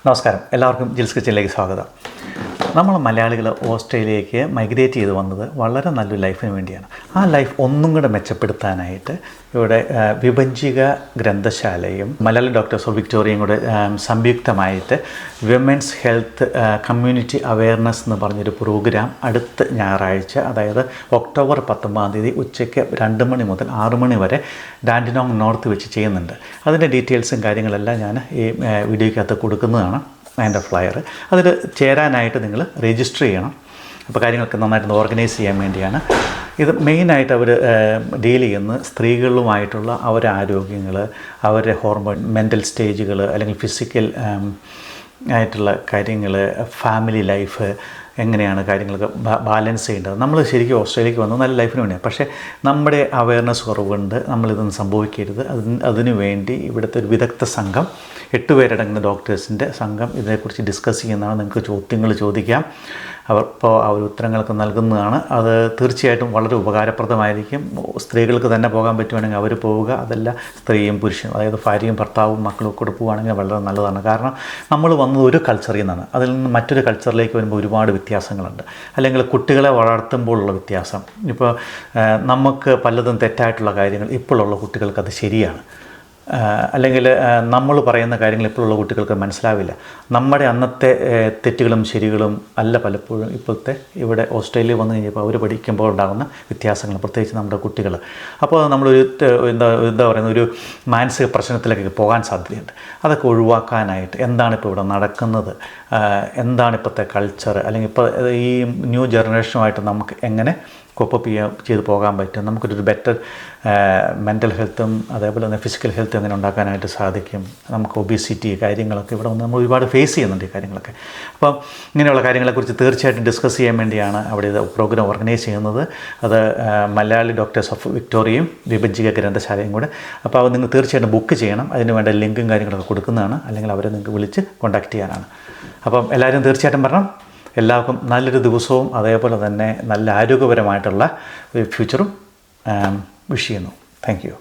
നമസ്കാരം, എല്ലാവർക്കും ജിൽസ് കിച്ചണിലേക്ക് സ്വാഗതം. നമ്മൾ മലയാളികൾ ഓസ്ട്രേലിയയിലേക്ക് മൈഗ്രേറ്റ് ചെയ്ത് വന്നത് വളരെ നല്ലൊരു ലൈഫിന് വേണ്ടിയാണ്. ആ ലൈഫ് ഒന്നും കൂടെ മെച്ചപ്പെടുത്താനായിട്ട് ഇവിടെ വിഭജിക ഗ്രന്ഥശാലയും മലയാളി ഡോക്ടേഴ്സ് ഓഫ് വിക്ടോറിയയും കൂടെ സംയുക്തമായിട്ട് വിമൻസ് ഹെൽത്ത് കമ്മ്യൂണിറ്റി അവെയർനെസ് എന്ന് പറഞ്ഞൊരു പ്രോഗ്രാം അടുത്ത ഞായറാഴ്ച, അതായത് ഒക്ടോബർ 19 ഉച്ചയ്ക്ക് 2 മണി മുതൽ 6 മണി വരെ ഡാൻഡിനോങ് നോർത്ത് വെച്ച് ചെയ്യുന്നുണ്ട്. അതിൻ്റെ ഡീറ്റെയിൽസും കാര്യങ്ങളെല്ലാം ഞാൻ ഈ വീഡിയോയ്ക്കകത്ത് കൊടുക്കുന്നതാണ്. അതിൻ്റെ ഫ്ലയർ അതിൽ ചേരാനായിട്ട് നിങ്ങൾ രജിസ്റ്റർ ചെയ്യണം. അപ്പോൾ കാര്യങ്ങളൊക്കെ നന്നായിട്ട് ഓർഗനൈസ് ചെയ്യാൻ വേണ്ടിയാണ് ഇത്. മെയിനായിട്ട് അവർ ഡീൽ ചെയ്യുന്ന സ്ത്രീകളുമായിട്ടുള്ള അവരുടെ ആരോഗ്യങ്ങൾ, അവരുടെ ഹോർമോൺ, മെൻ്റൽ സ്റ്റേജുകൾ, അല്ലെങ്കിൽ ഫിസിക്കൽ ആയിട്ടുള്ള കാര്യങ്ങൾ, ഫാമിലി ലൈഫ്, എങ്ങനെയാണ് കാര്യങ്ങളൊക്കെ ബാലൻസ് ചെയ്യേണ്ടത്. നമ്മൾ ശരിക്കും ഓസ്ട്രേലിയക്ക് വന്നത് നല്ല ലൈഫിന് വേണ്ടിയാണ്. പക്ഷേ നമ്മുടെ അവയർനെസ് കുറവുണ്ട്. നമ്മളിതൊന്നും സംഭവിക്കരുത്. അതിനു വേണ്ടി ഇവിടുത്തെ ഒരു വിദഗ്ധ സംഘം, 8 പേരടങ്ങുന്ന ഡോക്ടേഴ്സിൻ്റെ സംഘം ഇതിനെക്കുറിച്ച് ഡിസ്കസ് ചെയ്യുന്നതാണ്. നിങ്ങൾക്ക് ചോദ്യങ്ങൾ ചോദിക്കാം, അവർ ഉത്തരങ്ങളൊക്കെ നൽകുന്നതാണ്. അത് തീർച്ചയായിട്ടും വളരെ ഉപകാരപ്രദമായിരിക്കും. സ്ത്രീകൾക്ക് തന്നെ പോകാൻ പറ്റുവാണെങ്കിൽ അവർ പോവുക. അതല്ല സ്ത്രീയും പുരുഷനും, അതായത് ഭാര്യയും ഭർത്താവും മക്കളും കൂടെ പോവുകയാണെങ്കിൽ വളരെ നല്ലതാണ്. കാരണം നമ്മൾ വന്നത് ഒരു കൾച്ചറിൽ നിന്നാണ്. അതിൽ നിന്ന് മറ്റൊരു കൾച്ചറിലേക്ക് വരുമ്പോൾ ഒരുപാട് വ്യത്യാസങ്ങളുണ്ട്. അല്ലെങ്കിൽ കുട്ടികളെ വളർത്തുമ്പോഴുള്ള വ്യത്യാസം. ഇപ്പോൾ നമുക്ക് പലതും തെറ്റായിട്ടുള്ള കാര്യങ്ങൾ ഇപ്പോഴുള്ള കുട്ടികൾക്ക് അത് ശരിയാണ്. അല്ലെങ്കിൽ നമ്മൾ പറയുന്ന കാര്യങ്ങൾ ഇപ്പോഴുള്ള കുട്ടികൾക്ക് മനസ്സിലാവില്ല. നമ്മുടെ അന്നത്തെ തെറ്റുകളും ശരികളും അല്ല പലപ്പോഴും ഇപ്പോഴത്തെ ഇവിടെ ഓസ്ട്രേലിയ വന്നു കഴിഞ്ഞപ്പോൾ അവർ പഠിക്കുമ്പോൾ ഉണ്ടാകുന്ന വ്യത്യാസങ്ങൾ, പ്രത്യേകിച്ച് നമ്മുടെ കുട്ടികൾ. അപ്പോൾ നമ്മളൊരു എന്താ പറയുന്ന ഒരു മാനസിക പ്രശ്നത്തിലേക്ക് പോകാൻ സാധ്യതയുണ്ട്. അതൊക്കെ ഒഴിവാക്കാനായിട്ട് എന്താണിപ്പോൾ ഇവിടെ നടക്കുന്നത്, എന്താണിപ്പോഴത്തെ കൾച്ചർ, അല്ലെങ്കിൽ ഇപ്പോൾ ഈ ന്യൂ ജനറേഷനുമായിട്ട് നമുക്ക് എങ്ങനെ കോപ്പപ്പ് ചെയ്ത് പോകാൻ പറ്റും, നമുക്കൊരു ബെറ്റർ മെൻ്റൽ ഹെൽത്തും അതേപോലെ തന്നെ ഫിസിക്കൽ ഹെൽത്തും എങ്ങനെ ഉണ്ടാക്കാനായിട്ട് സാധിക്കും, നമുക്ക് ഒബിസിറ്റി കാര്യങ്ങളൊക്കെ ഇവിടെ വന്ന് നമ്മൾ ഒരുപാട് ഫേസ് ചെയ്യുന്നുണ്ട് ഈ കാര്യങ്ങളൊക്കെ. അപ്പം ഇങ്ങനെയുള്ള കാര്യങ്ങളെക്കുറിച്ച് തീർച്ചയായിട്ടും ഡിസ്കസ് ചെയ്യാൻ വേണ്ടിയാണ് അവിടെ ഇത് പ്രോഗ്രാം ഓർഗനൈസ് ചെയ്യുന്നത്. അത് മലയാളി ഡോക്ടേഴ്സ് ഓഫ് വിക്ടോറിയയും വിഭജിക ഗ്രന്ഥശാലയും കൂടെ. അപ്പോൾ അത് നിങ്ങൾ തീർച്ചയായിട്ടും ബുക്ക് ചെയ്യണം. അതിന് വേണ്ട ലിങ്കും കാര്യങ്ങളൊക്കെ കൊടുക്കുന്നതാണ്. അല്ലെങ്കിൽ അവരെ നിങ്ങൾക്ക് വിളിച്ച് കോൺടാക്റ്റ് ചെയ്യാനാണ്. അപ്പം എല്ലാവരും തീർച്ചയായിട്ടും വരണം. എല്ലാവർക്കും നല്ലൊരു ദിവസവും അതേപോലെ തന്നെ നല്ല ആരോഗ്യപരമായിട്ടുള്ള ഫ്യൂച്ചറും വിഷ് ചെയ്യുന്നു. Thank you.